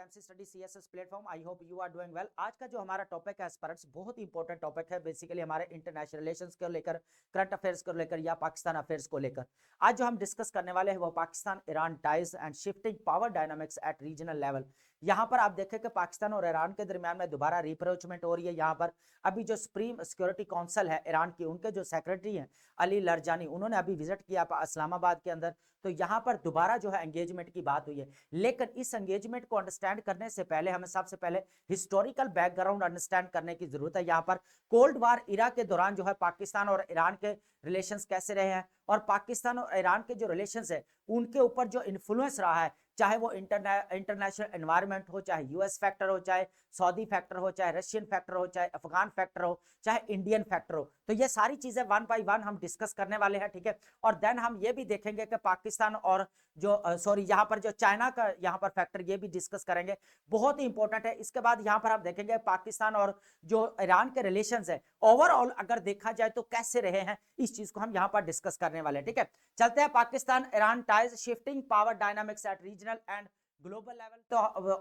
MC study CSS platform. I hope you are doing well. आज का जो हमारा टॉपिक है एस्पिरेंट्स, बहुत ही इंपॉर्टेंट टॉपिक है बेसिकली हमारे इंटरनेशनल रिलेशंस को लेकर, करंट अफेयर्स को लेकर या पाकिस्तान अफेयर्स को लेकर। आज जो हम डिस्कस करने वाले हैं वो Pakistan Iran ties and shifting power dynamics eight regional level. यहाँ पर आप देखें कि पाकिस्तान और ईरान के दरमियान में दोबारा रिप्रोचमेंट हो रही है। यहाँ पर अभी जो सुप्रीम सिक्योरिटी काउंसिल है ईरान की, उनके जो सेक्रेटरी हैं अली लरजानी, उन्होंने अभी विजिट किया इस्लामाबाद के अंदर। तो यहाँ पर दोबारा जो है एंगेजमेंट की बात हुई है। लेकिन इस एंगेजमेंट को अंडरस्टैंड करने से पहले हमें सबसे पहले हिस्टोरिकल बैकग्राउंड अंडरस्टैंड करने की जरूरत है। यहाँ पर कोल्ड वार इरा के दौरान जो है पाकिस्तान और ईरान के रिलेशंस कैसे रहे हैं, और पाकिस्तान और ईरान के जो रिलेशंस है उनके ऊपर जो इन्फ्लुएंस रहा है, चाहे वो इंटरनेशनल एनवायरनमेंट हो, चाहे यूएस फैक्टर हो, चाहे सऊदी फैक्टर हो, चाहे रशियन फैक्टर हो, चाहे अफगान फैक्टर हो, चाहे इंडियन फैक्टर हो। तो ये सारी चीजें वन बाय वन हम डिस्कस करने वाले हैं, ठीक है। और देन हम ये भी देखेंगे कि पाकिस्तान और जो यहाँ पर जो चाइना का यहाँ पर फैक्टर, ये भी डिस्कस करेंगे, बहुत ही इंपॉर्टेंट है। इसके बाद यहाँ पर आप देखेंगे पाकिस्तान और जो ईरान के रिलेशंस है ओवरऑल अगर देखा जाए तो कैसे रहे हैं, इस चीज को हम यहाँ पर डिस्कस करने वाले हैं, ठीक है। चलते हैं Pakistan Iran ties shifting power dynamics eight regional and global level. तो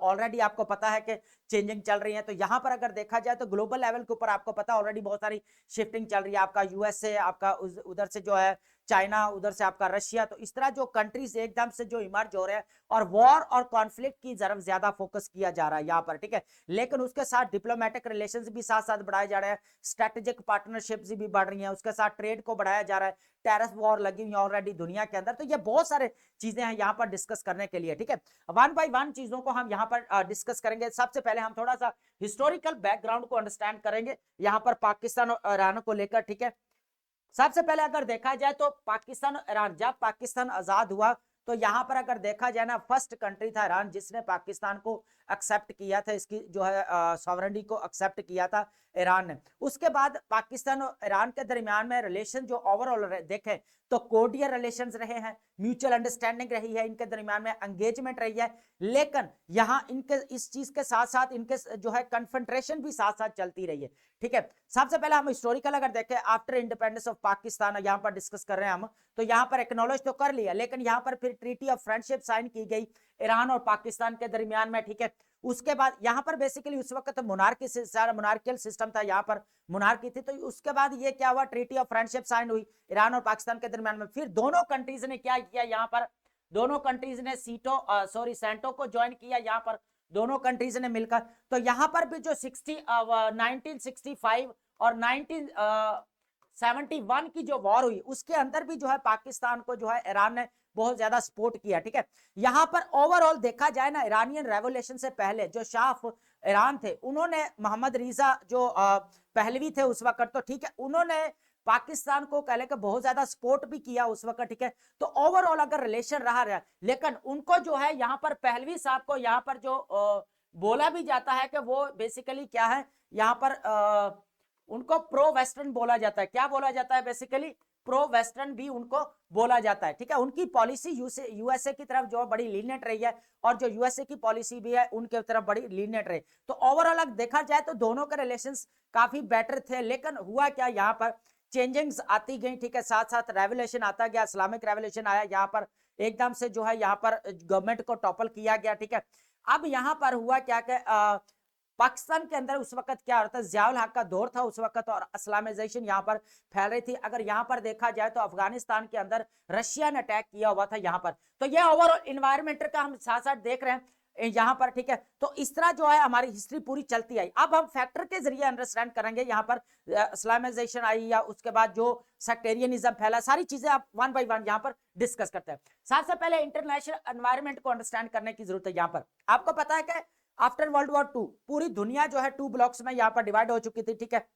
ऑलरेडी आपको पता है कि चेंजिंग चल रही है। तो यहां पर अगर देखा जाए तो ग्लोबल लेवल के ऊपर आपको पता ऑलरेडी बहुत सारी शिफ्टिंग चल रही है। आपका यूएसए, आपका उधर से जो है चाइना, उधर से आपका रशिया, तो इस तरह जो कंट्रीज एकदम से जो इमर्ज हो रहे हैं और वॉर और कॉन्फ्लिक्ट की तरफ ज्यादा फोकस किया जा रहा है यहाँ पर, ठीक है। लेकिन उसके साथ डिप्लोमेटिक रिलेशंस भी साथ साथ बढ़ाए जा रहे हैं, स्ट्रेटेजिक पार्टनरशिप्स भी बढ़ रही हैं, उसके साथ ट्रेड को बढ़ाया जा रहा है, टेरफ वॉर लगी हुई है ऑलरेडी दुनिया के अंदर। तो ये बहुत सारे चीजें हैं यहाँ पर डिस्कस करने के लिए, ठीक है। वन बाय वन चीजों को हम यहाँ पर डिस्कस करेंगे। सबसे पहले हम थोड़ा सा हिस्टोरिकल बैकग्राउंड को अंडरस्टैंड करेंगे यहाँ पर पाकिस्तान और ईरान को लेकर, ठीक है। सबसे पहले अगर देखा जाए तो पाकिस्तान और ईरान, जब पाकिस्तान आजाद हुआ तो यहां पर अगर देखा जाए ना, फर्स्ट कंट्री था ईरान जिसने पाकिस्तान को एक्सेप्ट किया था, इसकी जो है सॉवरेनिटी को एक्सेप्ट किया था ईरान ने। उसके बाद पाकिस्तान और ईरान के दरमियान में रिलेशन जो ओवरऑल देखें तो कोर्डियल रिलेशंस रहे हैं, म्यूचुअल अंडरस्टैंडिंग रही है, इनके दरमियान में एंगेजमेंट रही है। लेकिन यहाँ इनके इस चीज के साथ साथ इनके जो है कन्फ्रंट्रेशन भी साथ साथ चलती रही है, ठीक है। सबसे पहले हम हिस्टोरिकल अगर देखें, आफ्टर इंडिपेंडेंस ऑफ पाकिस्तान यहाँ पर डिस्कस कर रहे हैं हम, तो यहाँ पर एक्नॉलेज तो कर लिया, लेकिन यहाँ पर फिर ट्रीटी ऑफ फ्रेंडशिप साइन की गई ईरान और पाकिस्तान के दरमियान में, ठीक है। उसके बाद यहाँ पर बेसिकली उस वक्त मोनार्कियल सिस्टम था, यहाँ पर मोनार्की थी। तो उसके बाद ये क्या हुआ, ट्रीटी ऑफ फ्रेंडशिप साइन हुई ईरान और पाकिस्तान के दरमियान में। फिर दोनों कंट्रीज ने क्या किया, यहाँ पर दोनों कंट्रीज ने सेंटो को ज्वाइन किया यहाँ पर, दोनों कंट्रीज ने मिलकर। तो यहाँ पर भी जो 1965 और 1971 की जो वॉर हुई उसके अंदर भी जो है पाकिस्तान को जो है ईरान ने बहुत ज्यादा सपोर्ट किया, ठीक है। यहां पर ओवरऑल देखा जाए ना, इरानियन रेवोल्यूशन से पहले जो शाह ईरान थे, उन्होंने मोहम्मद रिजा जो पहलवी थे उस वक्त, तो ठीक है, उन्होंने पाकिस्तान को कह लेकर बहुत ज्यादा सपोर्ट भी किया उस वक्त, ठीक है। तो ओवरऑल अगर रिलेशन रहा, लेकिन उनको जो है यहाँ पर पहलवी साहब को यहाँ पर जो बोला भी जाता है कि वो बेसिकली क्या है, यहाँ पर उनको प्रो वेस्टर्न बोला जाता है। क्या बोला जाता है, बेसिकली प्रो वेस्टर्न भी उनको बोला जाता है, ठीक है। उनकी पॉलिसी यूएसए की तरफ जो बड़ी लीनियंट रही है, और जो यूएसए की पॉलिसी भी है उनके तरफ बड़ी लीनियंट रही। तो ओवरऑल देखा जाए तो दोनों के रिलेशंस काफी बेटर थे। लेकिन हुआ क्या, यहाँ पर चेंजिंग्स आती गई, ठीक है, साथ साथ रेवोल्यूशन आता गया, इस्लामिक रेवोल्यूशन आया, यहाँ पर एकदम से जो है यहाँ पर गवर्नमेंट को टॉपल किया गया, ठीक है। अब यहाँ पर हुआ क्या कि पाकिस्तान के अंदर उस वक्त क्या होता है, जियाउल हक का दौर था उस वक्त, और इस्लामाइजेशन यहाँ पर फैल रही थी। अगर यहाँ पर देखा जाए तो अफगानिस्तान के अंदर रशिया ने अटैक किया हुआ था यहाँ पर। तो ये ओवरऑल इन्वायरमेंट का हम साथ साथ देख रहे हैं यहाँ पर, ठीक है। तो इस तरह जो है हमारी हिस्ट्री पूरी चलती आई। अब हम फैक्टर के जरिए अंडरस्टैंड करेंगे यहाँ पर इस्लामाइजेशन आई, या उसके बाद जो सेक्टेरियनिज्म फैला, सारी चीजें आप वन बाय वन यहाँ पर डिस्कस करते हैं। सबसे पहले इंटरनेशनल एनवायरमेंट को अंडरस्टैंड करने की जरूरत है। यहाँ पर आपको पता है कि आफ्टर वर्ल्ड वॉर 2 पूरी दुनिया जो है 2 ब्लॉक्स में यहाँ पर डिवाइड हो चुकी थी, ठीक है।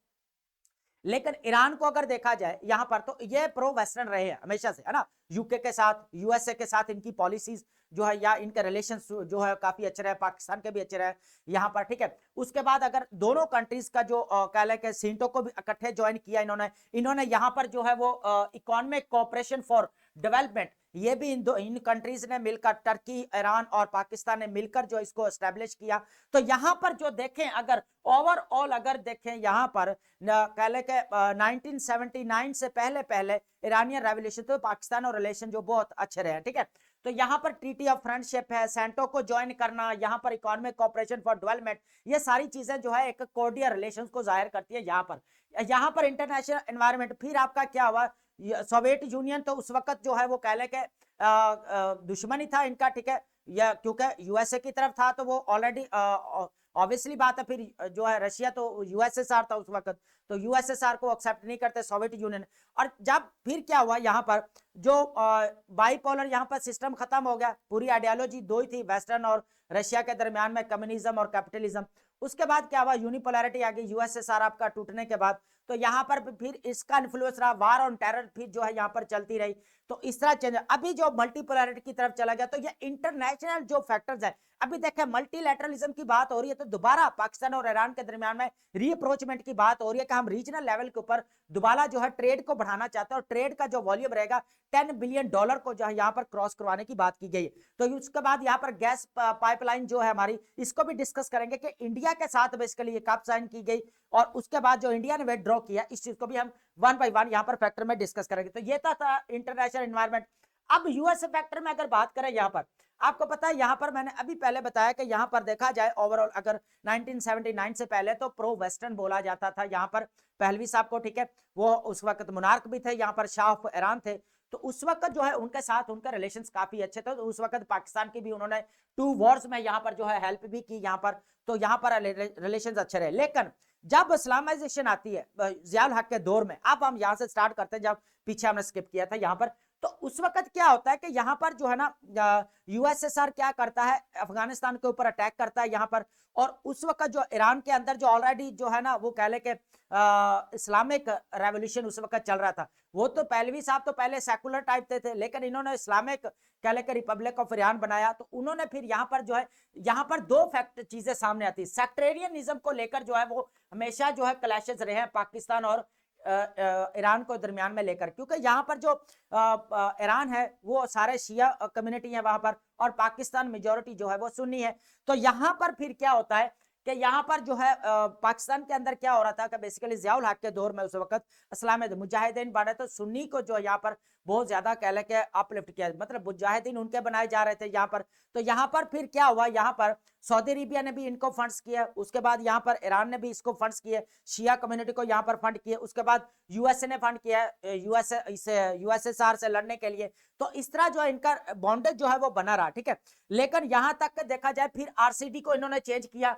लेकिन ईरान को अगर देखा जाए यहाँ पर, तो ये प्रो वेस्टर्न रहे हैं हमेशा से, है ना। यूके के साथ, यूएसए के साथ इनकी पॉलिसीज जो है या इनके रिलेशंस जो है काफी अच्छे रहे, पाकिस्तान के भी अच्छे रहे यहाँ पर, ठीक है। उसके बाद अगर दोनों कंट्रीज का जो कह लें कि सीटों को भी इकट्ठे ज्वाइन किया इन्होंने यहाँ पर जो है वो इकोनॉमिक कोऑपरेशन फॉर डेवलपमेंट, ये भी इन कंट्रीज ने मिलकर, टर्की, ईरान और पाकिस्तान ने मिलकर जो इसको एस्टेब्लिश किया। तो यहाँ पर जो देखें, अगर ओवरऑल अगर देखें यहाँ पर कह लें कि 1979 से पहले ईरानियन रेवोल्यूशन, तो पाकिस्तान और रिलेशन जो बहुत अच्छे रहे, ठीक है। तो यहाँ पर ट्रीटी ऑफ फ्रेंडशिप है, सेंटो को ज्वाइन करना, यहाँ पर इकोनॉमिक कोऑपरेशन फॉर डेवलपमेंट, ये सारी चीजें जो है एक कोर्डियल रिलेशंस को जाहिर करती है। यहाँ पर इंटरनेशनल एनवायरनमेंट, फिर आपका क्या हुआ, सोवियत यूनियन तो उस वक्त जो है वो कह ले के दुश्मनी था इनका, ठीक है, या क्योंकि यूएसए की तरफ था तो वो ऑलरेडी ऑब्वियसली बात है। फिर जो है रशिया तो यूएसएसआर था उस वक्त, तो यूएसएसआर को एक्सेप्ट नहीं करते सोवियत यूनियन। और जब फिर क्या हुआ, यहाँ पर जो बाइपोलर यहाँ पर सिस्टम खत्म हो गया, पूरी आइडियोलॉजी दो ही थी, वेस्टर्न और रशिया के दरमियान में, कम्युनिज्म और कैपिटलिज्म। उसके बाद क्या हुआ, यूनिपोलैरिटी आ गई यूएसएसआर आपका टूटने के बाद। तो यहाँ पर फिर इसका इन्फ्लुएंस रहा, वार ऑन टेरर फिर जो है यहाँ पर चलती रही। तो इस तरह चेंज, अभी जो मल्टीपोलैरिटी की तरफ चला गया, तो ये इंटरनेशनल जो फैक्टर्स है, अभी देखें मल्टीलैटरलिज्म की बात हो रही है, तो दोबारा पाकिस्तान और ईरान के दरमियान में रीअप्रोचमेंट की बात हो रही है कि हम रीजनल लेवल के ऊपर दोबारा जो है ट्रेड को बढ़ाना चाहते हैं, और ट्रेड का जो वॉल्यूम रहेगा $10 बिलियन को जो है यहाँ पर क्रॉस करवाने की बात की गई। तो उसके बाद यहाँ पर गैस पाइपलाइन जो है हमारी, इसको भी डिस्कस करेंगे कि इंडिया के साथ बेसिकली ये कब साइन की गई, और उसके बाद जो इंडिया ने विथड्रॉ किया, इस चीज को भी हम वन बाय वन यहाँ पर फैक्टर में डिस्कस करेंगे। तो ये था इंटरनेशनल एनवायरनमेंट। अब यूएस फैक्टर में अगर बात करें, यहाँ पर आपको पता है, यहाँ पर मैंने अभी पहले बताया कि यहाँ पर देखा जाए ओवरऑल अगर 1979 से पहले तो प्रो वेस्टर्न बोला जाता था यहाँ पर पहलवी साहब को, ठीक है, वो उस वक्त मुनार्क भी थे, यहाँ पर शाह ऑफ ईरान थे। तो उस वक्त जो है उनके साथ उनके रिलेशंस काफी अच्छे थे। तो उस वक्त पाकिस्तान की भी उन्होंने 2 वॉर्स में यहाँ पर जो है हेल्प भी की यहाँ पर, तो यहाँ पर रिलेशंस अच्छे रहे। लेकिन जब इस्लामाइजेशन आती है ज़ियाउल हक के दौर में, अब हम यहाँ से स्टार्ट करते हैं, जब पीछे हमने स्किप किया था यहाँ पर, तो उस वक्त क्या होता है कि यहाँ पर जो है ना यूएसएसआर क्या करता है, अफगानिस्तान के ऊपर अटैक करता है यहाँ पर। और उस वक्त जो ईरान के अंदर जो ऑलरेडी जो है ना वो कह ले के इस्लामिक रेवोल्यूशन उस वक्त चल रहा था, वो तो पहलवी साहब तो पहले सेकुलर टाइप थे, लेकिन इन्होंने इस्लामिक कह ले के रिपब्लिक ऑफ ईरान बनाया। तो उन्होंने फिर यहाँ पर जो है, यहाँ पर दो फैक्ट चीजें सामने आती है, सेक्टेरियनिज्म को लेकर जो है वो हमेशा जो है क्लैशेस रहे हैं पाकिस्तान और ईरान को दरमियान में लेकर, क्योंकि यहाँ पर जो ईरान है वो सारे शिया कम्युनिटी है वहां पर, और पाकिस्तान मेजोरिटी जो है वो सुन्नी है। तो यहाँ पर फिर क्या होता है कि यहाँ पर जो है पाकिस्तान के अंदर क्या हो रहा था कि बेसिकली ज़ियाउल हक के दौर में उस वक्त इस्लामी मुजाहिदीन बने, तो सुन्नी को जो यहाँ पर बहुत ज्यादा कह लेके अपलिफ्ट किया, मतलब मुजाहिदीन उनके बनाए जा रहे थे यहाँ पर। तो यहाँ पर फिर क्या हुआ, यहाँ पर सऊदी अरेबिया ने भी इनको फंड्स किया, उसके बाद यहाँ पर ईरान ने भी इसको फंड्स किए, शिया कम्युनिटी को यहाँ पर फंड किए, उसके बाद यूएसए ने फंड किया यूएसएसआर से लड़ने के लिए। तो इस तरह जो है इनका बॉन्डेज जो है वो बना रहा, ठीक है। लेकिन यहाँ तक देखा जाए फिर आरसीडी को इन्होंने चेंज किया,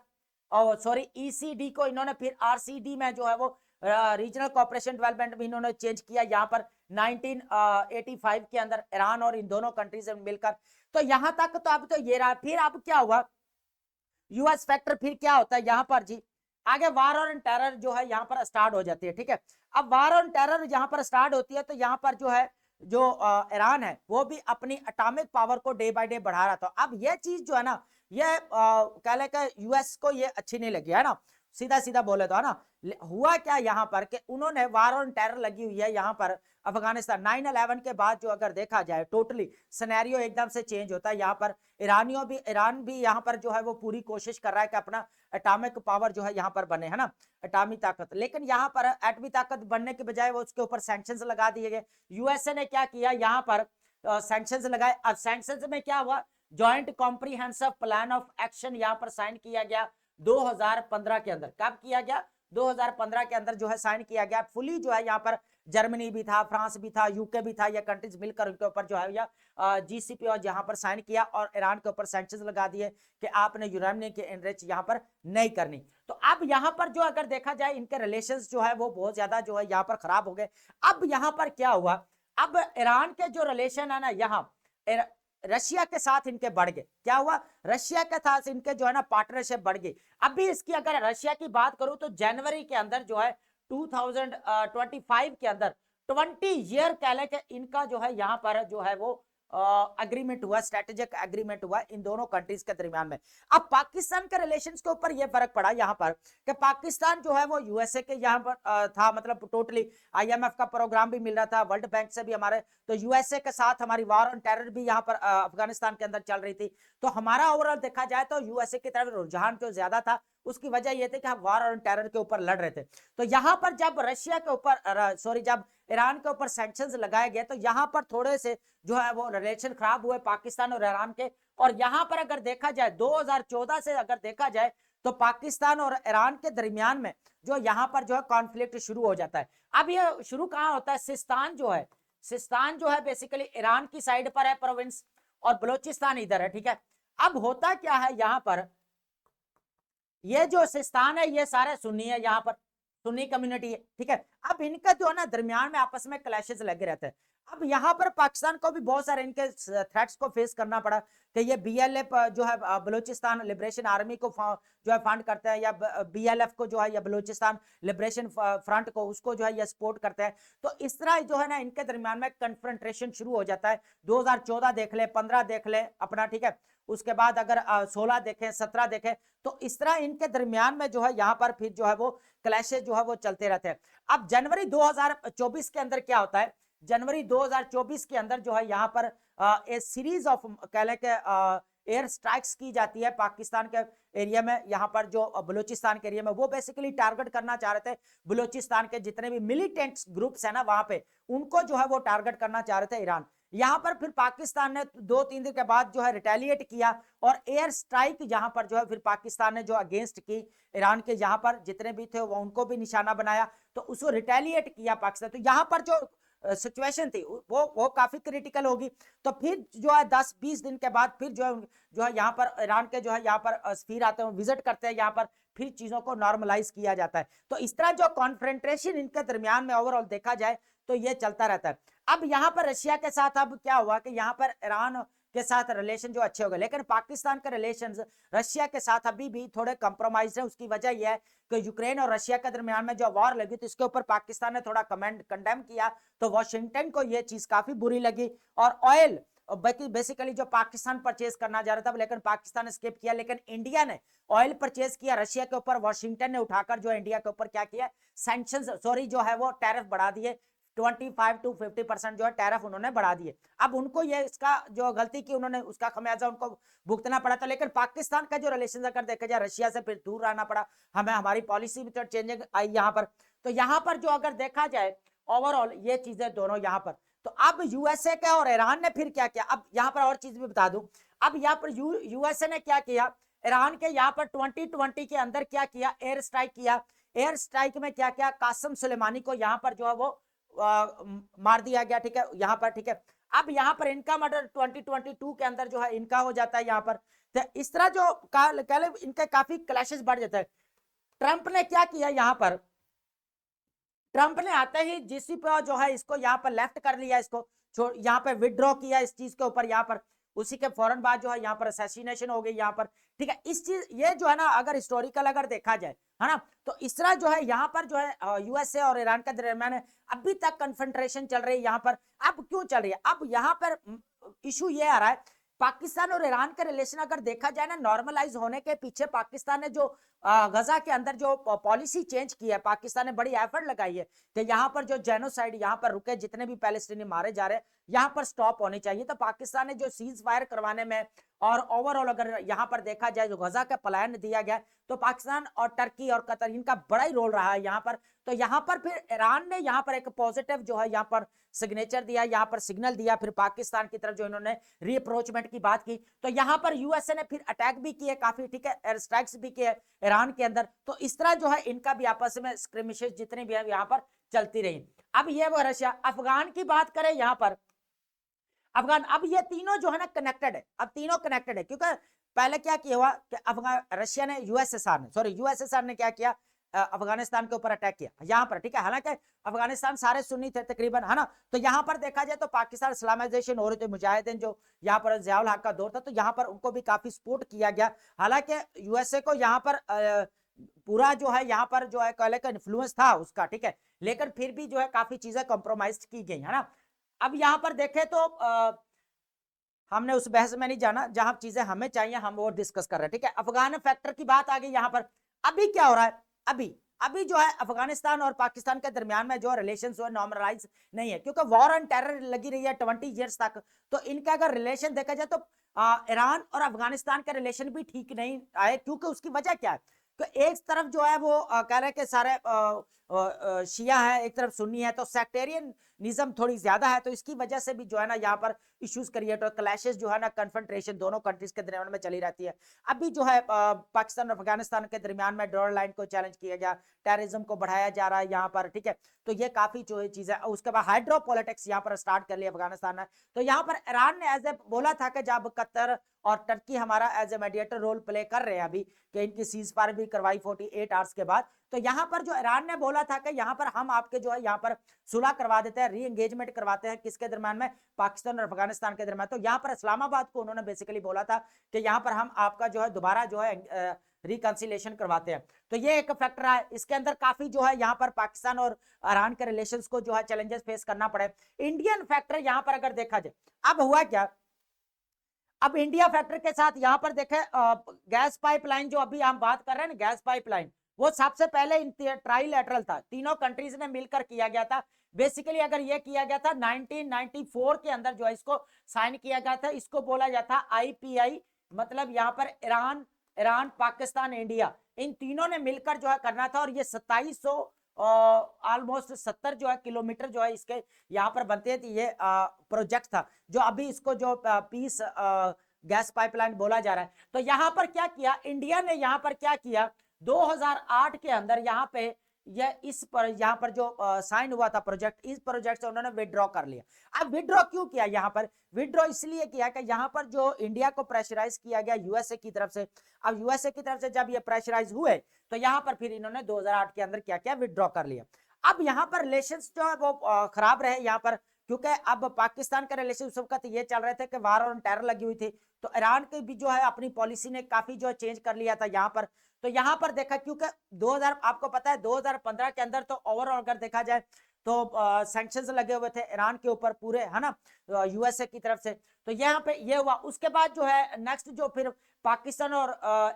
और सॉरी ईसीडी को इन्होंने फिर आरसीडी में जो है वो रीजनल कोऑपरेशन डेवलपमेंट भी इन्होंने चेंज किया यहाँ पर 1985 के अंदर, ईरान और इन दोनों कंट्रीज में मिलकर। तो यहां तक तो अब तो ये रहा। फिर अब क्या हुआ, यूएस फैक्टर फिर क्या होता है यहाँ पर जी, आगे वार ऑन टेरर जो है यहाँ पर स्टार्ट हो जाती है, ठीक है। अब वार ऑन टेरर यहाँ पर स्टार्ट होती है, तो यहाँ पर जो है जो ईरान है वो भी अपनी एटॉमिक पावर को डे बाय डे बढ़ा रहा था। अब ये चीज जो है ना, ये कह ले यूएस को ये अच्छी नहीं लगी, है ना, सीधा सीधा बोले तो, है ना। हुआ क्या यहाँ पर कि उन्होंने वार ऑन टेरर लगी हुई है यहाँ पर अफगानिस्तान 9/11 के बाद, जो अगर देखा जाए टोटली सिनेरियो एकदम से चेंज होता है यहाँ पर। ईरान भी यहाँ पर जो है वो पूरी कोशिश कर रहा है कि अपना एटॉमिक पावर जो है यहाँ पर बने, है ना, एटॉमिक ताकत। लेकिन यहाँ पर एटमी ताकत बनने के बजाय वो उसके ऊपर सैंक्शंस लगा दिए गए। यूएसए ने क्या किया, यहाँ पर सैंक्शंस लगाए। अब सैंक्शंस में क्या हुआ, joint comprehensive plan of action यहाँ पर साइन किया गया 2015 के अंदर। कब किया गया, 2015 के अंदर जो है साइन किया गया। फुली जो है यहाँ पर जर्मनी भी था, फ्रांस भी था, यूके भी था, ये कंट्रीज मिलकर उनके ऊपर जो है या जीसीपी और यहाँ पर साइन किया, और ईरान के ऊपर सैंक्शंस लगा दिए कि आपने यूरेनियम के एनरिच यहाँ पर नहीं करनी। तो अब यहाँ पर जो अगर देखा जाए इनके रिलेशंस जो है वो बहुत ज्यादा जो है यहाँ पर खराब हो गए। अब यहाँ पर क्या हुआ, अब ईरान के जो रिलेशन है ना यहाँ रशिया के साथ इनके बढ़ गए। क्या हुआ, रशिया के साथ इनके जो है ना पार्टनरशिप बढ़ गई। अभी इसकी अगर रशिया की बात करूं तो जनवरी के अंदर जो है 2025 के अंदर 20 ईयर कह ले कि इनका जो है यहाँ पर जो है वो अग्रीमेंट हुआ, स्ट्रेटेजिक एग्रीमेंट हुआ इन दोनों कंट्रीज के दरमियान में। अब पाकिस्तान के रिलेशंस के ऊपर यह फर्क पड़ा यहाँ पर कि पाकिस्तान जो है वो यूएसए के यहाँ पर था, मतलब टोटली आईएमएफ का प्रोग्राम भी मिल रहा था, वर्ल्ड बैंक से भी हमारे, तो यूएसए के साथ हमारी वार ऑन टेरर भी यहाँ पर अफगानिस्तान के अंदर चल रही थी। तो हमारा ओवरऑल देखा जाए तो यूएसए की तरफ रुझान जो ज्यादा था उसकी वजह ये थी कि हम वार ऑन टेरर के ऊपर लड़ रहे थे। तो यहाँ पर जब रशिया के ऊपर जब ईरान के ऊपर सैंक्शंस लगाए गए तो यहाँ पर थोड़े से जो है वो रिलेशन खराब हुए पाकिस्तान और ईरान के। और यहाँ पर अगर देखा जाए 2014 से अगर देखा जाए तो पाकिस्तान और ईरान के दरमियान में जो यहाँ पर जो है कॉन्फ्लिक्ट शुरू हो जाता है। अब ये शुरू कहाँ होता है, सिस्तान जो है बेसिकली ईरान की साइड पर है प्रोविंस, और बलोचिस्तान इधर है, ठीक है। अब होता क्या है यहाँ पर, ये जो सिस्तान है ये सारे सुन्नी है, यहाँ पर सुन्नी कम्युनिटी है, ठीक है। अब इनका जो है ना दरमियान में आपस में क्लैशेस लगे रहते हैं। अब यहाँ पर पाकिस्तान को भी बहुत सारे इनके थ्रेट्स को फेस करना पड़ा कि ये बीएलएफ जो है बलूचिस्तान लिबरेशन आर्मी को जो है फंड करते हैं, या बीएलएफ को जो है या बलूचिस्तान लिबरेशन फ्रंट को उसको जो है ये सपोर्ट करते हैं। तो इस तरह जो है ना इनके दरमियान में कन्फ्रंट्रेशन शुरू हो जाता है। 2014 देख ले, 15 देख ले अपना, ठीक है। उसके बाद अगर 16 देखें, 17 देखें, तो इस तरह इनके दरमियान में जो है यहाँ पर फिर जो है वो क्लैशेस जो है वो चलते रहते हैं। अब जनवरी 2024 के अंदर क्या होता है, जनवरी 2024 के अंदर जो है यहाँ पर ए सीरीज ऑफ कह लें कि एयर स्ट्राइक्स की जाती है पाकिस्तान के एरिया में। यहाँ पर जो बलूचिस्तान के एरिया में वो बेसिकली टारगेट करना चाह रहे थे, बलूचिस्तान के जितने भी मिलिटेंट ग्रुप्स है ना वहां पे, उनको जो है वो टारगेट करना चाह रहे थे ईरान। यहाँ पर फिर पाकिस्तान ने 2-3 दिन के बाद जो है रिटेलिएट किया और एयर स्ट्राइक यहाँ पर जो है फिर पाकिस्तान ने जो अगेंस्ट की ईरान के, यहाँ पर जितने भी थे वो उनको भी निशाना बनाया, तो उसको रिटेलिएट किया पाकिस्तान। तो यहाँ पर जो सिचुएशन थी वो काफी क्रिटिकल होगी। तो फिर जो है 10-20 दिन के बाद फिर जो है यहाँ पर ईरान के जो है यहाँ पर सफीर आते हैं, विजिट करते हैं यहाँ पर, फिर चीजों को नॉर्मलाइज किया जाता है। तो इस तरह जो कॉन्फ्रेंट्रेशन इनके दरमियान में ओवरऑल देखा जाए तो ये चलता रहता है। अब यहाँ पर रशिया के साथ अब क्या हुआ कि यहाँ पर ईरान के साथ रिलेशन जो अच्छे हो गए, लेकिन पाकिस्तान के रिलेशंस रशिया के साथ अभी भी थोड़े कंप्रोमाइज है। उसकी वजह यह है कि यूक्रेन और रशिया के दरमियान में जो वॉर लगी तो इसके ऊपर पाकिस्तान ने थोड़ा कंडेम किया, तो वॉशिंगटन को यह चीज काफी बुरी लगी। और ऑयल बेसिकली जो पाकिस्तान परचेज करना जा रहा था, लेकिन पाकिस्तान ने स्किप किया, लेकिन इंडिया ने ऑयल परचेज किया रशिया के ऊपर। वॉशिंगटन ने उठाकर जो इंडिया के ऊपर क्या किया, सैंक्शंस जो है वो टैरिफ बढ़ा दिए, 25 to 50% जो है टैरिफ उन्होंने बढ़ा दिए। अब उनको ये इसका जो गलती की उन्होंने उसका खमियाजा उनको भुगतना पड़ा था। लेकिन पाकिस्तान का जो रिलेशन अगर देखा जाए रशिया से फिर दूर रहना पड़ा हमें, हमारी पॉलिसी भी तो चेंजिंग आई यहाँ पर। तो यहाँ पर जो अगर देखा जाए ओवरऑल ये चीजें दोनों यहाँ पर, तो अब यूएसए का और ईरान ने फिर क्या किया। अब यहाँ पर और चीज भी बता दूं, अब यहाँ पर यूएसए ने क्या किया, ईरान के यहाँ पर 2020 के अंदर क्या किया, एयर स्ट्राइक किया। एयर स्ट्राइक में क्या किया, कासिम सुलेमानी को यहाँ पर जो है वो मार दिया गया, ठीक है यहाँ पर, ठीक है। अब यहाँ पर इनका मर्डर 2022 के अंदर जो है इनका हो जाता है यहाँ पर। तो इस तरह जो कह ले इनके काफी क्लैशेस बढ़ जाते हैं। ट्रंप ने क्या किया यहाँ पर, ट्रंप ने आते ही जीसी पे जो है इसको यहाँ पर लेफ्ट कर लिया, इसको यहाँ पे विड्रॉ किया इस चीज के ऊपर यहाँ पर। उसी के फौरन बाद जो है यहाँ पर असैसिनेशन हो गई यहाँ पर, ठीक है। इस चीज ये जो है ना अगर हिस्टोरिकल अगर देखा जाए है ना, तो इस तरह जो है यहाँ पर जो है यूएसए और ईरान के दरमियान अभी तक कन्फ्रंट्रेशन चल रही है यहाँ पर। अब क्यों चल रही है, अब यहाँ पर इशू ये आ रहा है, पाकिस्तान और ईरान के रिलेशन अगर देखा जाए ना नॉर्मलाइज होने के पीछे पाकिस्तान ने जो गजा के अंदर जो पॉलिसी चेंज की है, पाकिस्तान ने बड़ी एफर्ट लगाई है कि यहाँ पर जो जेनोसाइड यहाँ पर रुके, जितने भी पैलेस्टीनी मारे जा रहे हैं यहाँ पर स्टॉप होनी चाहिए। तो पाकिस्तान ने जो सीज फायर करवाने में और ओवरऑल अगर यहाँ पर देखा जाए जो गजा का प्लान दिया गया, तो पाकिस्तान और टर्की और कतर इनका बड़ा ही रोल रहा है यहाँ पर। तो यहाँ पर फिर ईरान ने यहाँ पर एक पॉजिटिव जो है यहाँ पर सिग्नेचर दिया, यहाँ पर सिग्नल दिया, फिर पाकिस्तान की तरफ जो इन्होंने रीअप्रोचमेंट की बात की। तो यहाँ पर यूएसए ने फिर अटैक भी किए काफी, ठीक है, एयर स्ट्राइक्स भी किए ईरान के अंदर। तो इस तरह जो है इनका भी आपस में स्क्रिमिशेस जितने भी है यहाँ पर चलती रही। अब ये वो रशिया अफगान की बात करें यहाँ पर, अफगान, अब ये तीनों जो है ना कनेक्टेड है, अब तीनों कनेक्टेड है। क्योंकि पहले क्या किया हुआ कि अफगान रशिया ने यूएसएसआर ने क्या किया, अफगानिस्तान के ऊपर अटैक किया यहाँ पर, ठीक है। हालांकि अफगानिस्तान सारे सुन्नी थे तकरीबन, है ना। तो यहाँ पर देखा जाए तो पाकिस्तान इस्लामाइजेशन हो रहे थे, मुजाहिदीन जो यहाँ पर ज़ियाउल हक का दौर था, तो यहाँ पर उनको भी काफी सपोर्ट किया गया। हालांकि यूएसए को यहाँ पर पूरा जो है यहाँ पर जो है कहले का इन्फ्लुएंस था उसका, ठीक है, लेकिन फिर भी जो है काफी चीजें कॉम्प्रोमाइज की गई, है ना। अब यहाँ पर देखें तो हमने उस बहस में नहीं जाना, जहां चीजें हमें चाहिए हम वो डिस्कस कर रहे हैं, ठीक है। अफगान फैक्टर की बात आ गई यहाँ पर। अभी क्या हो रहा है, अभी जो है अफगानिस्तान और पाकिस्तान के दरमियान में जो रिलेशन जो है नॉर्मलाइज नहीं है, क्योंकि वॉर ऑन टेरर लगी रही है 20 ईयर्स तक। तो इनका अगर रिलेशन देखा जाए तो ईरान और अफगानिस्तान के रिलेशन भी ठीक नहीं आए, क्योंकि उसकी वजह क्या है, तो एक तरफ जो है वो कह रहे हैं कि सारे शिया है, एक तरफ सुन्नी है, तो सेक्टेरियनिज्म थोड़ी ज्यादा है, तो इसकी वजह से भी जो है ना यहाँ पर इश्यूज क्रिएट और क्लैशेस जो है ना, कन्फ्रंट्रेशन दोनों कंट्रीज के दरमियान में चली रहती है। अभी जो है पाकिस्तान और अफगानिस्तान के दरमियान में डोर लाइन को चैलेंज किया गया, टेररिज्म को बढ़ाया जा रहा है यहाँ पर, ठीक है। तो ये काफी जो है चीज है। उसके बाद हाइड्रोपॉलिटिक्स यहाँ पर स्टार्ट कर लिया अफगानिस्तान ने। तो यहाँ पर ईरान ने एज ए बोला था कि जब कतर और टर्की हमारा as a mediator role play कर रहे हैं अभी, कि इनकी सीज फायर भी करवाई 48 आवर्स के बाद, तो यहाँ पर जो ईरान ने बोला था कि यहाँ पर हम आपके जो है यहाँ पर सुलह करवा देते हैं, री एंगेजमेंट करवाते हैं, किसके दरम्यान में, पाकिस्तान और अफगानिस्तान के दरम्यान। तो यहाँ पर इस्लामाबाद को उन्होंने बेसिकली बोला था कि यहाँ पर हम आपका जो है दोबारा जो है रिकंसिलेशन करवाते हैं। तो ये एक फैक्टर है, इसके अंदर काफी जो है यहाँ पर पाकिस्तान और ईरान के रिलेशंस को जो है चैलेंजेस फेस करना पड़े। इंडियन फैक्टर यहाँ पर अगर देखा जाए, अब हुआ क्या, अब इंडिया फैक्टर के साथ यहाँ पर देखें गैस पाइपलाइन जो अभी हम बात कर रहे हैं ना, गैस पाइपलाइन, वो सबसे पहले ट्राइलैटरल था, तीनों कंट्रीज ने मिलकर किया गया था। बेसिकली अगर ये किया गया था 1994 के अंदर जो है इसको साइन किया गया था, इसको बोला जाता IPI, मतलब यहाँ पर ईरान पाकिस्तान इंडिया, इन तीनों ने मिलकर जो है करना था। और ये 2700 ऑलमोस्ट 70 जो है किलोमीटर जो है इसके यहाँ पर बनते हैं। ये प्रोजेक्ट था जो अभी इसको जो पीस गैस पाइपलाइन बोला जा रहा है। तो यहाँ पर क्या किया इंडिया ने, यहाँ पर क्या किया 2008 के अंदर यहाँ पे यहाँ पर जो साइन हुआ था प्रोजेक्ट, इस प्रोजेक्ट से उन्होंने विड्रॉ कर लिया। अब विड्रॉ क्यों किया, यहाँ पर विड्रॉ इसलिए किया कि यहाँ पर जो इंडिया को प्रेशराइज किया गया यूएसए की तरफ से। अब यूएसए की तरफ से जब ये प्रेशराइज हुए तो यहाँ पर फिर इन्होंने 2008 के अंदर क्या किया, विड्रॉ कर लिया। अब यहाँ पर रिलेशंस जो है वो खराब रहे यहाँ पर, क्योंकि अब पाकिस्तान के रिलेशन उस वक्त ये चल रहे थे कि वार ऑन टेरर लगी हुई थी। तो ईरान के भी जो है अपनी पॉलिसी ने काफी जो है चेंज कर लिया था यहाँ पर। तो यहाँ पर देखा, क्योंकि 2000 आपको पता है 2015 के अंदर तो ओवरऑल अगर देखा जाए तो सैंक्शंस लगे हुए थे ईरान के ऊपर पूरे, है ना, यूएसए की तरफ से। तो यहाँ पे ये हुआ। उसके बाद जो है नेक्स्ट जो फिर पाकिस्तान और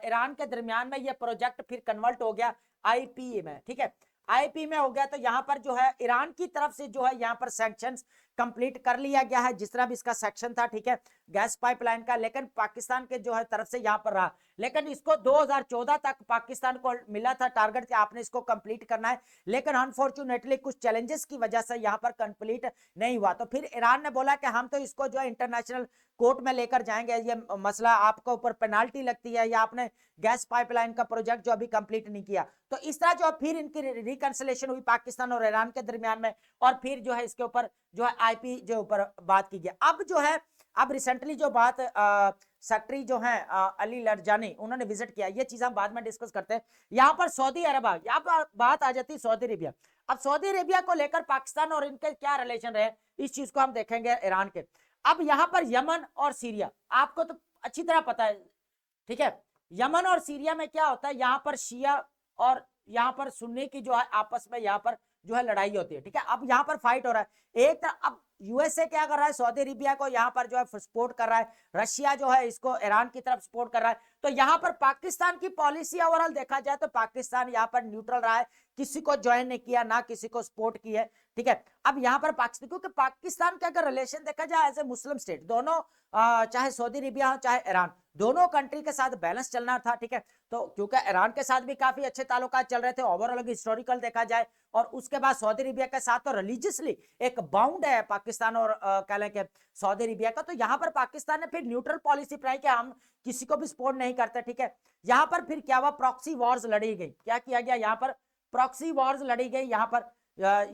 ईरान के दरमियान में ये प्रोजेक्ट फिर कन्वर्ट हो गया IPA में, ठीक है, IP में हो गया। तो यहाँ पर जो है ईरान की तरफ से जो है यहाँ पर सैंक्शंस कंप्लीट कर लिया गया है, जिस तरह भी इसका सेक्शन था, ठीक है, गैस पाइपलाइन का। लेकिन पाकिस्तान के जो है तरफ से यहाँ पर रहा, लेकिन इसको 2014 तक पाकिस्तान को मिला था टारगेट कि आपने इसको कंप्लीट करना है। लेकिन अनफॉर्चुनेटली कुछ चैलेंजेस की वजह से यहाँ पर कंप्लीट नहीं हुआ। तो फिर ईरान ने बोला कि हम तो इसको जो है इंटरनेशनल कोर्ट में लेकर जाएंगे, ये मसला आपको ऊपर पेनाल्टी लगती है, या आपने गैस पाइपलाइन का प्रोजेक्ट जो अभी कंप्लीट नहीं किया। तो इस तरह जो फिर इनकी रिकंसिलेशन हुई पाकिस्तान और ईरान के दरमियान में, और फिर जो है इसके ऊपर जो है IP जो ऊपर बात की गई। अब जो है अब रिसेंटली जो बात सेक्रेटरी जो है अली लरजानी, उन्होंने विजिट किया, ये चीज हम बाद में डिस्कस करते हैं। यहाँ पर सऊदी अरब यहाँ पर बात आ जाती है सऊदी अरेबिया। अब सऊदी अरेबिया को लेकर पाकिस्तान और इनके क्या रिलेशन रहे, इस चीज को हम देखेंगे ईरान के। अब यहाँ पर यमन और सीरिया आपको तो अच्छी तरह पता है, ठीक है, यमन और सीरिया में क्या होता है, यहाँ पर शिया और यहाँ पर सुन्नी की जो है आपस में यहाँ पर जो है लड़ाई होती है, ठीक है। अब यहाँ पर फाइट हो रहा है एक तरफ, अब यूएसए क्या कर रहा है, सऊदी अरेबिया को यहाँ पर जो है सपोर्ट कर रहा है, रशिया जो है इसको ईरान की तरफ सपोर्ट कर रहा है। तो यहाँ पर पाकिस्तान की पॉलिसी ओवरऑल देखा जाए तो पाकिस्तान यहाँ पर न्यूट्रल रहा है, किसी को ज्वाइन नहीं किया, ना किसी को सपोर्ट की है, ठीक है। अब यहाँ पर पाकिस्तान, क्योंकि पाकिस्तान का अगर रिलेशन देखा जाए एज ए मुस्लिम स्टेट, दोनों चाहे सऊदी अरेबिया हो चाहे ईरान, दोनों कंट्री के साथ बैलेंस चलना था, ठीक है। तो क्योंकि ईरान के साथ भी काफी अच्छे ताल्लुकात चल रहे थे ओवरऑल हिस्टोरिकल देखा जाए, और उसके बाद सऊदी अरेबिया के साथ तो रिलीजियसली एक बाउंड है पाकिस्तान और कह लें कि सऊदी अरेबिया का। तो यहाँ पर पाकिस्तान ने फिर न्यूट्रल पॉलिसी अपनाई कि हम किसी को भी सपोर्ट नहीं करते, ठीक है। यहाँ पर फिर क्या हुआ, प्रॉक्सी वॉर्स लड़ी गई। क्या किया गया, यहाँ पर प्रॉक्सी वॉर्स लड़ी गई, यहाँ पर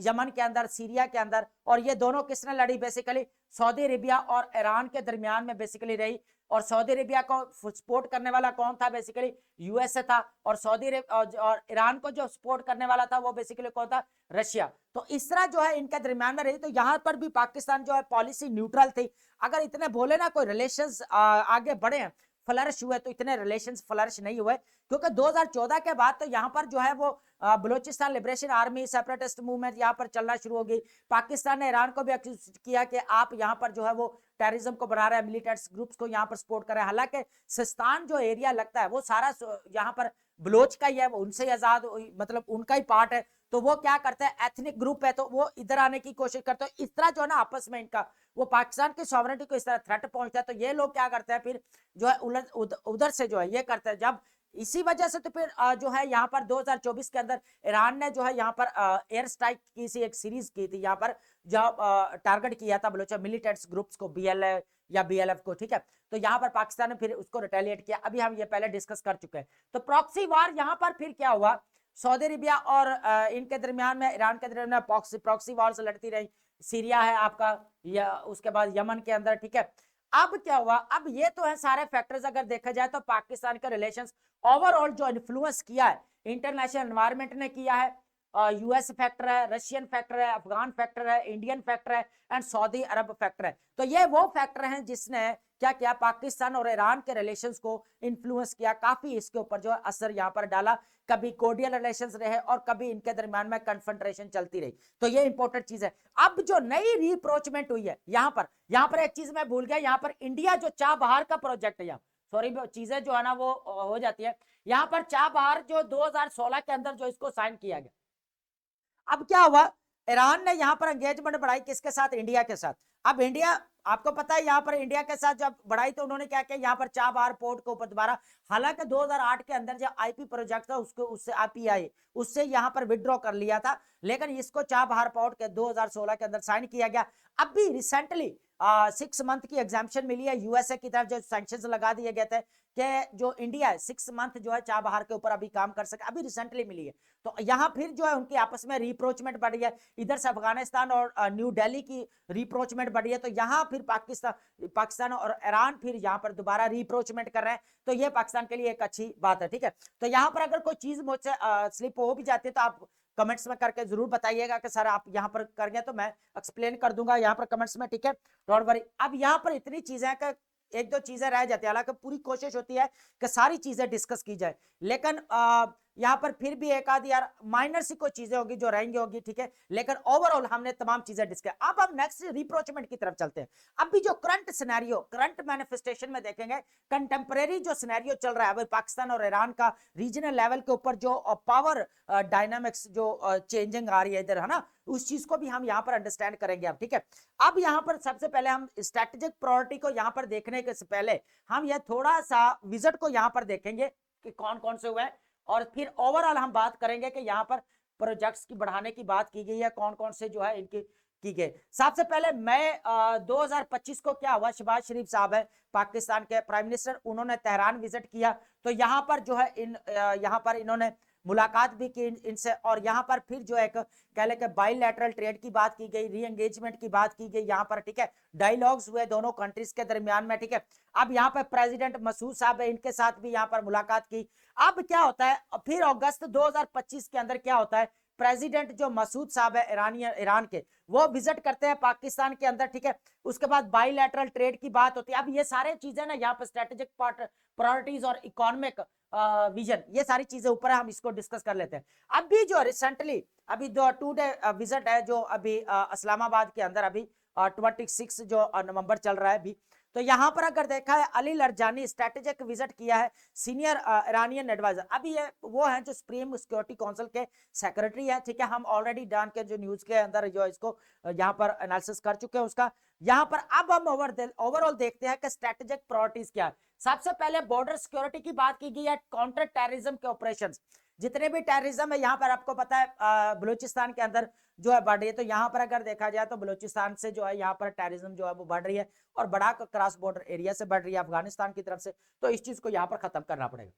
यमन के अंदर, सीरिया के अंदर। और ये दोनों किसने लड़ी, बेसिकली सऊदी अरेबिया और ईरान के दरमियान में बेसिकली रही। और सऊदी अरेबिया को सपोर्ट करने वाला कौन था, बेसिकली यूएसए था। और सऊदी अरेबिया और ईरान को जो सपोर्ट करने वाला था वो बेसिकली कौन था, रशिया। तो इस तरह जो है इनके दरमियान में रही। तो यहाँ पर भी पाकिस्तान जो है पॉलिसी न्यूट्रल थी। अगर इतने बोले ना कोई रिलेशंस आगे बढ़े हैं, फ्लरिश हुए, तो इतने रिलेशंस फ्लरिश नहीं हुए, क्योंकि 2014 के बाद तो यहाँ पर जो है वो Balochistan liberation army separatist movement यहाँ पर चलना शुरू हो गई। पाकिस्तान ने ईरान को भी एक्यूज किया कि आप यहाँ पर जो है वो टेररिज्म को बढ़ा रहे हैं, मिलिटेंट्स ग्रुप्स को यहाँ पर सपोर्ट कर रहे हैं। हालांकि सिस्तान जो एरिया लगता है वो सारा यहाँ पर बलोच का ही है, उनसे आजाद, मतलब उनका ही पार्ट है। तो वो क्या करते हैं, एथनिक ग्रुप है, तो वो इधर आने की कोशिश करते हैं। इस तरह जो है ना आपस में इनका वो पाकिस्तान की सॉवरेनिटी को इस तरह थ्रेट पहुंचता है। तो ये लोग क्या करते हैं फिर जो है उधर से जो है ये करते हैं, जब इसी वजह से तो फिर जो है यहाँ पर 2024 के अंदर ईरान ने जो है यहाँ पर एयर स्ट्राइक की सी एक सीरीज की थी यहाँ पर, जो टारगेट किया था बलोच मिलिटेंट्स ग्रुप्स को, बीएलए या बीएलएफ को, ठीक है। तो यहाँ पर पाकिस्तान ने फिर उसको रिटेलिएट किया, अभी हम ये पहले डिस्कस कर चुके हैं। तो प्रॉक्सी वार यहाँ पर फिर क्या हुआ, सऊदी अरेबिया और इनके दरमियान में, ईरान के दरमियान प्रॉक्सी वार से लड़ती रही। सीरिया है आपका, या उसके बाद यमन के अंदर, ठीक है। अब क्या हुआ, अब ये तो है सारे फैक्टर्स अगर देखा जाए तो पाकिस्तान के रिलेशंस ओवरऑल जो इन्फ्लुएंस किया है इंटरनेशनल एनवायरनमेंट ने किया है। यूएस फैक्टर है, रशियन फैक्टर है, अफगान फैक्टर है, इंडियन फैक्टर है एंड सऊदी अरब फैक्टर है। तो ये वो फैक्टर हैं जिसने क्या किया, पाकिस्तान और ईरान के रिलेशंस को इन्फ्लुएंस किया, काफी इसके ऊपर जो असर यहाँ पर डाला। कभी कोर्डियल रिलेशंस रहे और कभी इनके दरमियान में कन्फ्रंटेशन चलती रही। तो ये इंपॉर्टेंट चीज है। अब जो नई रीअप्रोचमेंट हुई है यहाँ पर एक चीज मैं भूल गया, यहाँ पर इंडिया जो चाबहार का प्रोजेक्ट है, सॉरी चीजें जो है ना वो हो जाती है। यहाँ पर चाबहार जो 2016 के अंदर जो इसको साइन किया गया, अब क्या हुआ, ईरान ने यहाँ पर एंगेजमेंट बढ़ाई किसके साथ, इंडिया के साथ। अब इंडिया, आपको पता है यहाँ पर इंडिया के साथ जब बढ़ाई तो उन्होंने क्या किया, यहाँ पर चाबहार पोर्ट के ऊपर दोबारा, हालांकि 2008 के अंदर जो आईपी प्रोजेक्ट था उसको, उससे आईपीआई उससे यहाँ पर विड्रॉ कर लिया था, लेकिन इसको चाबहार पोर्ट के 2016 के अंदर साइन किया गया। अब भी रिसेंटली 6 मंथ की एग्जाम्पशन मिली है यूएसए की तरफ, जो सैंक्शंस लगा दिए गए थे कि जो इंडिया है 6 मंथ जो है चाबहार के ऊपर अभी काम कर सके, अभी रिसेंटली मिली है। तो यहाँ फिर जो है उनकी आपस में रीप्रोचमेंट बढ़ी है, इधर से अफगानिस्तान और न्यू दिल्ली की रीप्रोचमेंट बढ़ी है। तो यहाँ फिर पाकिस्तान और ईरान फिर यहाँ पर दोबारा रीप्रोचमेंट कर रहे हैं। तो ये पाकिस्तान के लिए एक अच्छी बात है, ठीक है। तो यहाँ पर अगर कोई चीज मुझसे स्लिप हो भी जाती है तो आप कमेंट्स में करके जरूर बताइएगा कि सर आप यहाँ पर कर गए, तो मैं एक्सप्लेन कर दूंगा यहाँ पर कमेंट्स में, ठीक है, डोंट वरी। अब यहाँ पर इतनी चीजें हैं कि एक दो चीजें रह जाती है, हालांकि पूरी कोशिश होती है कि सारी चीजें डिस्कस की जाए, लेकिन यहाँ पर फिर भी एक आधी यार माइनर सी कोई चीजें होगी जो रहेंगी होगी, ठीक है, लेकिन ओवरऑल हमने तमाम चीजें डिस्कस। अब हम नेक्स्ट रिप्रोचमेंट की तरफ चलते हैं। अब भी जो करंट सिनेरियो, करंट मैनिफेस्टेशन में देखेंगे, कंटेम्परेरी जो सिनेरियो चल रहा है पाकिस्तान और ईरान का रीजनल लेवल के ऊपर, जो पावर डायनामिक्स जो चेंजिंग आ रही है इधर, है ना, उस चीज को भी हम यहाँ पर अंडरस्टैंड करेंगे अब, ठीक है। अब यहाँ पर सबसे पहले हम स्ट्रेटेजिक प्रायोरिटी को यहाँ पर देखने के से पहले हम यह थोड़ा सा विजिट को यहाँ पर देखेंगे कि कौन कौन से हुए हैं, और फिर ओवरऑल हम बात करेंगे कि यहाँ पर प्रोजेक्ट्स की बढ़ाने की बात की गई है, कौन कौन से जो है इनकी की गई। सबसे पहले मई 2025 को क्या हुआ, शहबाज शरीफ साहब है पाकिस्तान के प्राइम मिनिस्टर, उन्होंने तेहरान विजिट किया। तो यहाँ पर जो है यहाँ पर इन्होंने मुलाकात भी की इनसे, और यहाँ पर फिर जो एक कह ले बाइलैटरल ट्रेड की बात की गई, री एंगेजमेंट की बात की गई यहाँ पर, ठीक है, डायलॉग्स हुए दोनों कंट्रीज के दरमियान में, ठीक है। अब यहाँ पर प्रेसिडेंट मसूद साहब है, इनके साथ भी यहाँ पर मुलाकात की। अब क्या होता है, फिर अगस्त 2025 के अंदर क्या होता है, प्रेसिडेंट जो मसूद साहब है ईरान के, वो विजिट करते हैं पाकिस्तान के अंदर, ठीक है। उसके बाद बाइलैटरल ट्रेड की बात होती है। अब ये सारे चीजें ना यहाँ पर स्ट्रेटेजिक प्रायोरिटीज और इकोनॉमिक विजन, ये सारी चीजें ऊपर है, हम इसको डिस्कस कर लेते हैं। अभी जो रिसेंटली अभी 2 डे विजिट है जो अभी इस्लामाबाद के अंदर अभी 26 जो नवंबर चल रहा है अभी। तो यहाँ पर अगर देखा है, अली लरजानी स्ट्रेटेजिक विजिट किया है, सीनियर ईरानियन एडवाइजर। अभी ये वो हैं जो सुप्रीम सिक्योरिटी काउंसिल के सेक्रेटरी है, ठीक है। हम ऑलरेडी डान के जो न्यूज के अंदर जो इसको यहाँ पर एनालिसिस कर चुके हैं उसका। यहाँ पर अब हम ओवरऑल देखते हैं कि स्ट्रेटेजिक प्रायोरिटीज क्या है। सबसे पहले बॉर्डर सिक्योरिटी की बात की गई है, काउंटर टेररिज्म के ऑपरेशंस, जितने भी टेररिज्म है यहाँ पर आपको पता है बलूचिस्तान के अंदर जो है बढ़ रही है। तो यहाँ पर अगर देखा जाए तो बलूचिस्तान से जो है यहाँ पर टेररिज्म जो है वो बढ़ रही है, और बड़ा क्रॉस बॉर्डर एरिया से बढ़ रही है अफगानिस्तान की तरफ से। तो इस चीज को यहाँ पर खत्म करना पड़ेगा।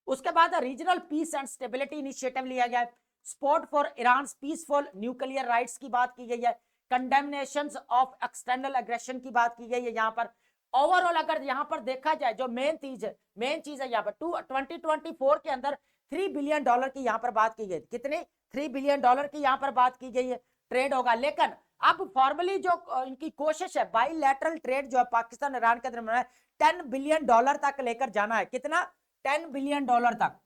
उसके बाद regional piece and stability initiative लिया गया है, support for Iran peaceful nuclear rights की बात की गई है, कंडेमनेशन ऑफ एक्सटर्नल एग्रेशन की बात की गई है। यहाँ पर ओवरऑल अगर यहाँ पर देखा जाए जो मेन चीज है यहाँ पर 2024 के अंदर $3 बिलियन की यहाँ पर बात की गई। कितने? $3 बिलियन की यहाँ पर बात की गई है, ट्रेड होगा। लेकिन अब फॉर्मली जो इनकी कोशिश है, बाइलैटरल ट्रेड जो है पाकिस्तान ईरान के दरमियान $10 बिलियन तक लेकर जाना है। कितना? $10 बिलियन तक,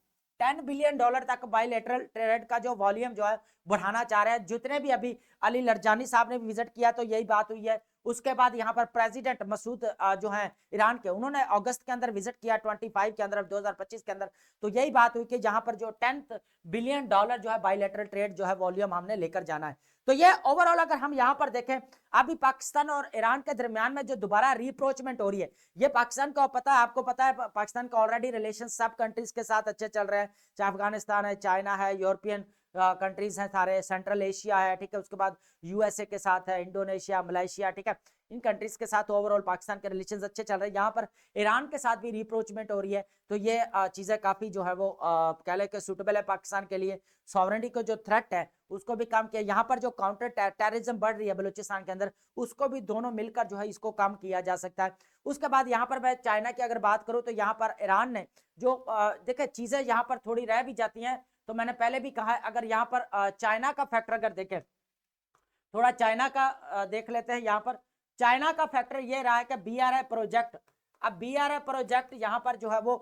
$10 बिलियन तक बाइलैटरल ट्रेड का जो वॉल्यूम जो है बढ़ाना चाह रहे हैं। जितने भी अभी अली लरजानी साहब ने विजिट किया तो यही बात हुई है, उसके बाद यहाँ पर प्रेसिडेंट मसूद जो है ईरान के, उन्होंने अगस्त के अंदर विजिट किया 25 के अंदर 2025 के अंदर। तो यही बात हुई कि जहां पर जो 10 बिलियन डॉलर जो है बायलैटरल ट्रेड जो है वॉल्यूम हमने लेकर जाना है। तो ये ओवरऑल अगर हम यहाँ पर देखें, अभी पाकिस्तान और ईरान के दरमियान में जो दोबारा रीअप्रोचमेंट हो रही है, ये पाकिस्तान को पता है, आपको पता है पाकिस्तान का ऑलरेडी रिलेशन सब कंट्रीज के साथ अच्छे चल रहे हैं, चाहे अफगानिस्तान है, चाइना है, यूरोपियन कंट्रीज हैं सारे, सेंट्रल एशिया है, ठीक है, उसके बाद यूएसए के साथ है, इंडोनेशिया, मलेशिया, ठीक है, इन कंट्रीज के साथ ओवरऑल पाकिस्तान के रिलेशंस अच्छे चल रहे हैं। यहाँ पर ईरान के साथ भी रिप्रोचमेंट हो रही है, तो ये चीजें काफी जो है वो कह ले कि सुटेबल है पाकिस्तान के लिए। सॉवरेनिटी को जो थ्रेट है उसको भी काम किया, यहाँ पर जो काउंटर टेररिज्म बढ़ रही है बलूचिस्तान के अंदर, उसको भी दोनों मिलकर जो है इसको काम किया जा सकता है। उसके बाद यहाँ पर मैं चाइना की अगर बात करूं, तो यहाँ पर ईरान ने जो देखे चीजें यहाँ पर थोड़ी रह भी जाती हैं, तो मैंने पहले भी कहा है, अगर यहाँ पर चाइना का फैक्टर अगर देखें, थोड़ा चाइना का देख लेते हैं। यहाँ पर चाइना का फैक्टर ये रहा है कि BRI प्रोजेक्ट, अब BRI प्रोजेक्ट यहाँ पर जो है वो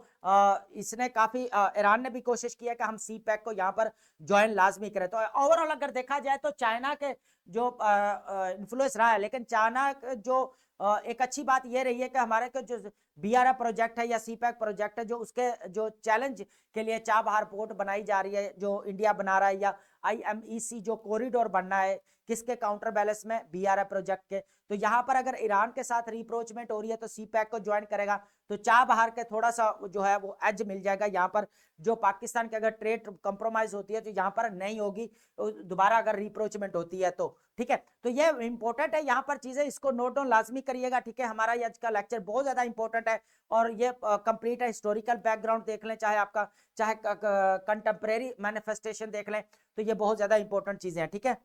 इसने काफी ईरान ने भी कोशिश की है कि हम CPEC को यहाँ पर ज्वाइन लाजमी करें। तो ओवरऑल अगर देखा जाए तो चाइना के जो इन्फ्लुएंस रहा है, लेकिन चाइना जो एक अच्छी बात ये रही है कि हमारे को जो BRI प्रोजेक्ट है या CPEC प्रोजेक्ट है, जो उसके जो चैलेंज के लिए चाबहार पोर्ट बनाई जा रही है जो इंडिया बना रहा है, या IMEC जो कॉरिडोर बनना है, किसके काउंटर बैलेंस में, BRI प्रोजेक्ट के। तो यहाँ पर अगर ईरान के साथ रिप्रोचमेंट हो रही है तो CPEC को ज्वाइन करेगा, तो चाबहार के थोड़ा सा जो है वो एज मिल जाएगा। यहाँ पर जो पाकिस्तान की अगर ट्रेड कंप्रोमाइज होती है तो यहाँ पर नहीं होगी, तो दोबारा अगर रिप्रोचमेंट होती है तो ठीक है। तो ये इंपॉर्टेंट है यहाँ पर चीजें, इसको नोट डाउन लाजमी करिएगा, ठीक है। हमारा ये आज का लेक्चर बहुत ज्यादा इंपॉर्टेंट है और ये कंप्लीट है। हिस्टोरिकल बैकग्राउंड देख लें, चाहे आपका चाहे कंटेम्प्रेरी मैनिफेस्टेशन देख लें, तो ये बहुत ज्यादा इंपॉर्टेंट चीजें हैं, ठीक है।